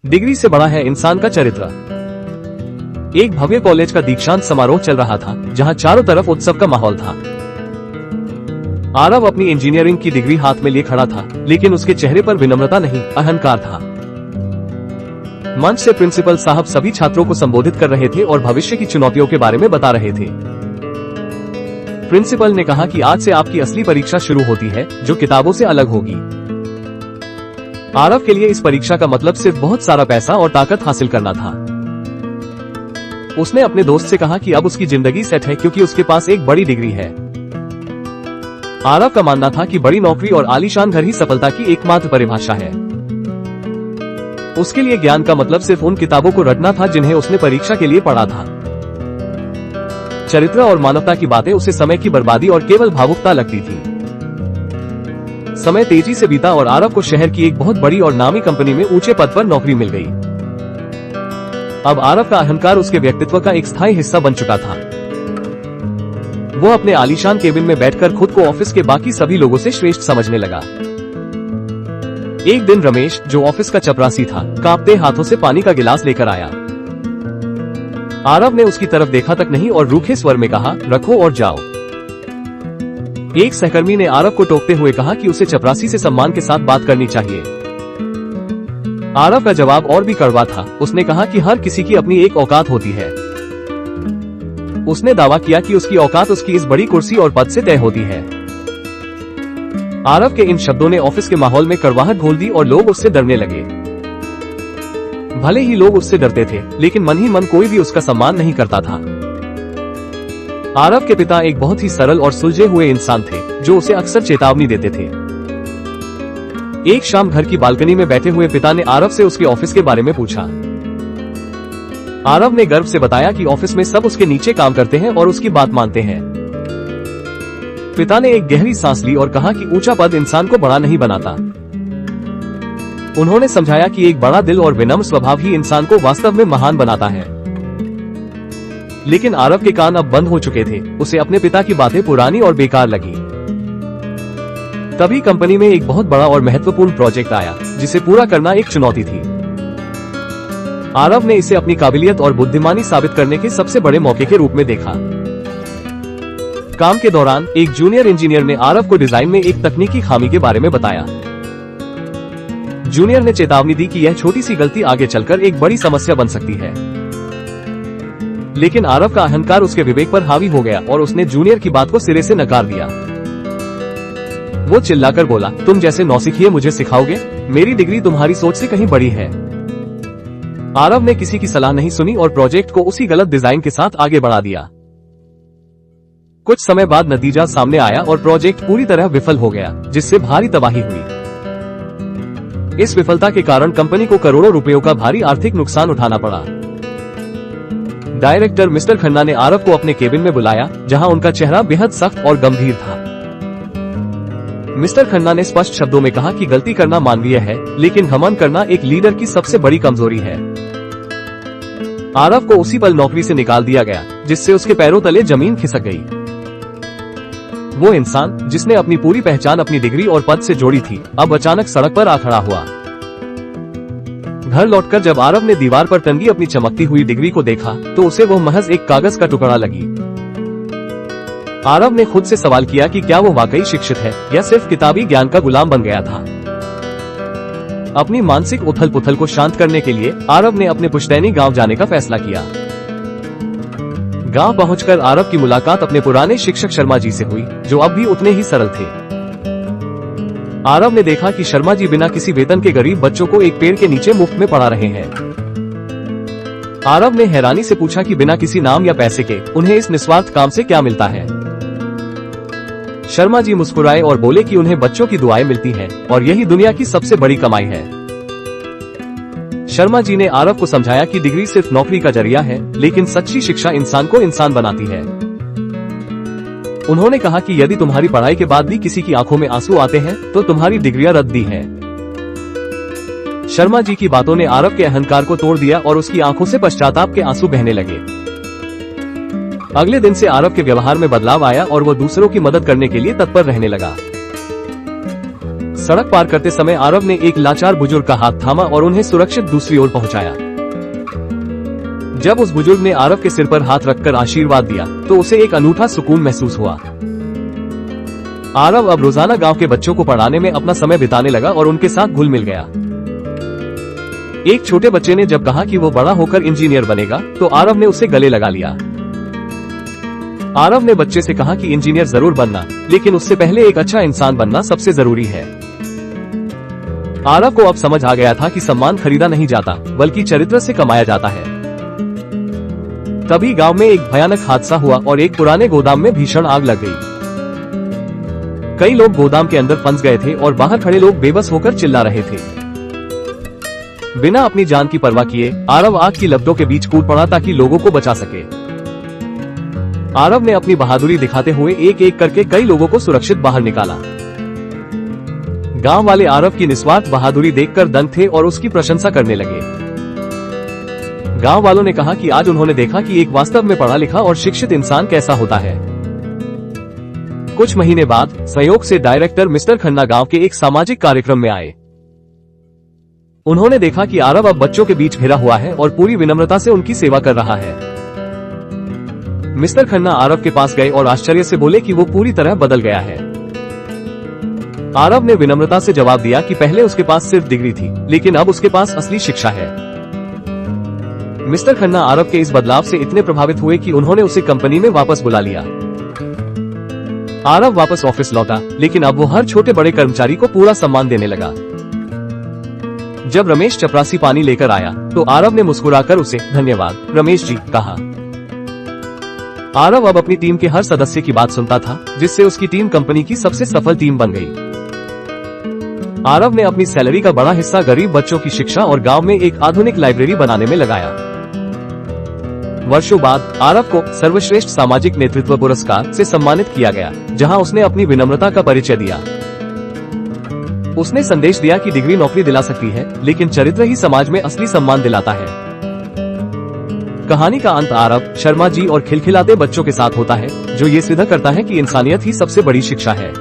Degree से बड़ा है इंसान का चरित्र। एक भव्य कॉलेज का दीक्षांत समारोह चल रहा था, जहां चारों तरफ उत्सव का माहौल था। आरव अपनी इंजीनियरिंग की डिग्री हाथ में लिए खड़ा था, लेकिन उसके चेहरे पर विनम्रता नहीं, अहंकार था। मंच से प्रिंसिपल साहब सभी छात्रों को संबोधित कर रहे थे और भविष्य की चुनौतियों के बारे में बता रहे थे। प्रिंसिपल ने कहा कि आज से आपकी असली परीक्षा शुरू होती है, जो किताबों से अलग होगी। आरव के लिए इस परीक्षा का मतलब सिर्फ बहुत सारा पैसा और ताकत हासिल करना था। उसने अपने दोस्त से कहा कि अब उसकी जिंदगी सेट है, क्योंकि उसके पास एक बड़ी डिग्री है। आरव का मानना था कि बड़ी नौकरी और आलीशान घर ही सफलता की एकमात्र परिभाषा है। उसके लिए ज्ञान का मतलब सिर्फ उन किताबों को रटना था जिन्हें उसने परीक्षा के लिए पढ़ा था। चरित्र और मानवता की बातें उसे समय की बर्बादी और केवल भावुकता लगती थी। समय तेजी से बीता और आरव को शहर की एक बहुत बड़ी और नामी कंपनी में ऊंचे पद पर नौकरी मिल गई। अब आरव का अहंकार उसके व्यक्तित्व का एक स्थायी हिस्सा बन चुका था। वो अपने आलीशान केबिन में बैठकर खुद को ऑफिस के बाकी सभी लोगों से श्रेष्ठ समझने लगा। एक दिन रमेश, जो ऑफिस का चपरासी था, कांपते हाथों से पानी का गिलास लेकर आया। आरव ने उसकी तरफ देखा तक नहीं और रूखे स्वर में कहा, रखो और जाओ। एक सहकर्मी ने आरव को टोकते हुए कहा कि उसे चपरासी से सम्मान के साथ बात करनी चाहिए। आरव का जवाब और भी कड़वा था। उसने कहा कि हर किसी की अपनी एक औकात होती है। उसने दावा किया कि उसकी औकात उसकी इस बड़ी कुर्सी और पद से तय होती है। आरव के इन शब्दों ने ऑफिस के माहौल में कड़वाहट घोल दी और लोग उससे डरने लगे। भले ही लोग उससे डरते थे, लेकिन मन ही मन कोई भी उसका सम्मान नहीं करता था। आरव के पिता एक बहुत ही सरल और सुलझे हुए इंसान थे, जो उसे अक्सर चेतावनी देते थे। एक शाम घर की बालकनी में बैठे हुए पिता ने आरव से उसके ऑफिस के बारे में पूछा। आरव ने गर्व से बताया कि ऑफिस में सब उसके नीचे काम करते हैं और उसकी बात मानते हैं। पिता ने एक गहरी सांस ली और कहा कि ऊंचा पद इंसान को बड़ा नहीं बनाता। उन्होंने समझाया कि एक बड़ा दिल और विनम्र स्वभाव ही इंसान को वास्तव में महान बनाता है। लेकिन आरव के कान अब बंद हो चुके थे। उसे अपने पिता की बातें पुरानी और बेकार लगी। तभी कंपनी में एक बहुत बड़ा और महत्वपूर्ण प्रोजेक्ट आया, जिसे पूरा करना एक चुनौती थी। आरव ने इसे अपनी काबिलियत और बुद्धिमानी साबित करने के सबसे बड़े मौके के रूप में देखा। काम के दौरान एक जूनियर इंजीनियर ने आरव को डिजाइन में एक तकनीकी खामी के बारे में बताया। जूनियर ने चेतावनी दी कि यह छोटी सी गलती आगे चलकर एक बड़ी समस्या बन सकती है। लेकिन आरव का अहंकार उसके विवेक पर हावी हो गया और उसने जूनियर की बात को सिरे से नकार दिया। वो चिल्लाकर बोला, तुम जैसे नौसिखिए मुझे सिखाओगे? मेरी डिग्री तुम्हारी सोच से कहीं बड़ी है। आरव ने किसी की सलाह नहीं सुनी और प्रोजेक्ट को उसी गलत डिजाइन के साथ आगे बढ़ा दिया। कुछ समय बाद नतीजा सामने आया और प्रोजेक्ट पूरी तरह विफल हो गया, जिससे भारी तबाही हुई। इस विफलता के कारण कंपनी को करोड़ों रुपयों का भारी आर्थिक नुकसान उठाना पड़ा। डायरेक्टर मिस्टर खन्ना ने आरव को अपने केबिन में बुलाया, जहां उनका चेहरा बेहद सख्त और गंभीर था। मिस्टर खन्ना ने स्पष्ट शब्दों में कहा कि गलती करना मानवीय है, लेकिन घमंड करना एक लीडर की सबसे बड़ी कमजोरी है। आरव को उसी पल नौकरी से निकाल दिया गया, जिससे उसके पैरों तले जमीन खिसक गई। वो इंसान, जिसने अपनी पूरी पहचान अपनी डिग्री और पद से जोड़ी थी, अब अचानक सड़क पर आ खड़ा हुआ। घर लौटकर जब आरव ने दीवार पर टंगी अपनी चमकती हुई डिग्री को देखा, तो उसे वो महज एक कागज का टुकड़ा लगी। आरव ने खुद से सवाल किया कि क्या वो वाकई शिक्षित है या सिर्फ किताबी ज्ञान का गुलाम बन गया था। अपनी मानसिक उथल पुथल को शांत करने के लिए आरव ने अपने पुश्तैनी गांव जाने का फैसला किया। गांव पहुंचकर आरव की मुलाकात अपने पुराने शिक्षक शर्मा जी से हुई, जो अब भी उतने ही सरल थे। आरव ने देखा कि शर्मा जी बिना किसी वेतन के गरीब बच्चों को एक पेड़ के नीचे मुफ्त में पढ़ा रहे हैं। आरव ने हैरानी से पूछा कि बिना किसी नाम या पैसे के उन्हें इस निस्वार्थ काम से क्या मिलता है। शर्मा जी मुस्कुराए और बोले कि उन्हें बच्चों की दुआएं मिलती हैं और यही दुनिया की सबसे बड़ी कमाई है। शर्मा जी ने आरव को समझाया कि डिग्री सिर्फ नौकरी का जरिया है, लेकिन सच्ची शिक्षा इंसान को इंसान बनाती है। उन्होंने कहा कि यदि तुम्हारी पढ़ाई के बाद भी किसी की आंखों में आंसू आते हैं, तो तुम्हारी डिग्रियां रद्दी है। शर्मा जी की बातों ने आरव के अहंकार को तोड़ दिया और उसकी आंखों से पश्चाताप के आंसू बहने लगे। अगले दिन से आरव के व्यवहार में बदलाव आया और वो दूसरों की मदद करने के लिए तत्पर रहने लगा। सड़क पार करते समय आरव ने एक लाचार बुजुर्ग का हाथ थामा और उन्हें सुरक्षित दूसरी ओर पहुंचाया। जब उस बुजुर्ग ने आरव के सिर पर हाथ रखकर आशीर्वाद दिया तो उसे एक अनूठा सुकून महसूस हुआ। आरव अब रोजाना गांव के बच्चों को पढ़ाने में अपना समय बिताने लगा और उनके साथ घुल मिल गया। एक छोटे बच्चे ने जब कहा कि वो बड़ा होकर इंजीनियर बनेगा तो आरव ने उसे गले लगा लिया। आरव ने बच्चे से कहा कि इंजीनियर जरूर बनना, लेकिन उससे पहले एक अच्छा इंसान बनना सबसे जरूरी है। आरव को अब समझ आ गया था कि सम्मान खरीदा नहीं जाता, बल्कि चरित्र से कमाया जाता है। तभी गांव में एक भयानक हादसा हुआ और एक पुराने गोदाम में भीषण आग लग गई। कई लोग गोदाम के अंदर फंस गए थे और बाहर खड़े लोग बेबस होकर चिल्ला रहे थे। बिना अपनी जान की परवाह किए आरव आग की लपटों के बीच कूद पड़ा ताकि लोगों को बचा सके। आरव ने अपनी बहादुरी दिखाते हुए एक एक करके कई लोगों को सुरक्षित बाहर निकाला। गांव वाले आरव की निस्वार्थ बहादुरी देखकर दंग थे और उसकी प्रशंसा करने लगे। गांव वालों ने कहा कि आज उन्होंने देखा कि एक वास्तव में पढ़ा लिखा और शिक्षित इंसान कैसा होता है। कुछ महीने बाद संयोग से डायरेक्टर मिस्टर खन्ना गांव के एक सामाजिक कार्यक्रम में आए। उन्होंने देखा कि आरव अब बच्चों के बीच घिरा हुआ है और पूरी विनम्रता से उनकी सेवा कर रहा है। मिस्टर खन्ना आरव के पास गए और आश्चर्य से बोले कि वो पूरी तरह बदल गया है। आरव ने विनम्रता से जवाब दिया कि पहले उसके पास सिर्फ डिग्री थी, लेकिन अब उसके पास असली शिक्षा है। मिस्टर खन्ना आरव के इस बदलाव से इतने प्रभावित हुए कि उन्होंने उसे कंपनी में वापस बुला लिया। आरव वापस ऑफिस लौटा, लेकिन अब वो हर छोटे बड़े कर्मचारी को पूरा सम्मान देने लगा। जब रमेश चपरासी पानी लेकर आया तो आरव ने मुस्कुराकर उसे धन्यवाद रमेश जी कहा। आरव अब अपनी टीम के हर सदस्य की बात सुनता था, जिससे उसकी टीम कंपनी की सबसे सफल टीम बन गई। आरव ने अपनी सैलरी का बड़ा हिस्सा गरीब बच्चों की शिक्षा और गांव में एक आधुनिक लाइब्रेरी बनाने में लगाया। वर्षों बाद आरव को सर्वश्रेष्ठ सामाजिक नेतृत्व पुरस्कार से सम्मानित किया गया, जहां उसने अपनी विनम्रता का परिचय दिया। उसने संदेश दिया कि डिग्री नौकरी दिला सकती है, लेकिन चरित्र ही समाज में असली सम्मान दिलाता है। कहानी का अंत आरव, शर्मा जी और खिलखिलाते बच्चों के साथ होता है, जो ये सिद्ध करता है कि इंसानियत ही सबसे बड़ी शिक्षा है।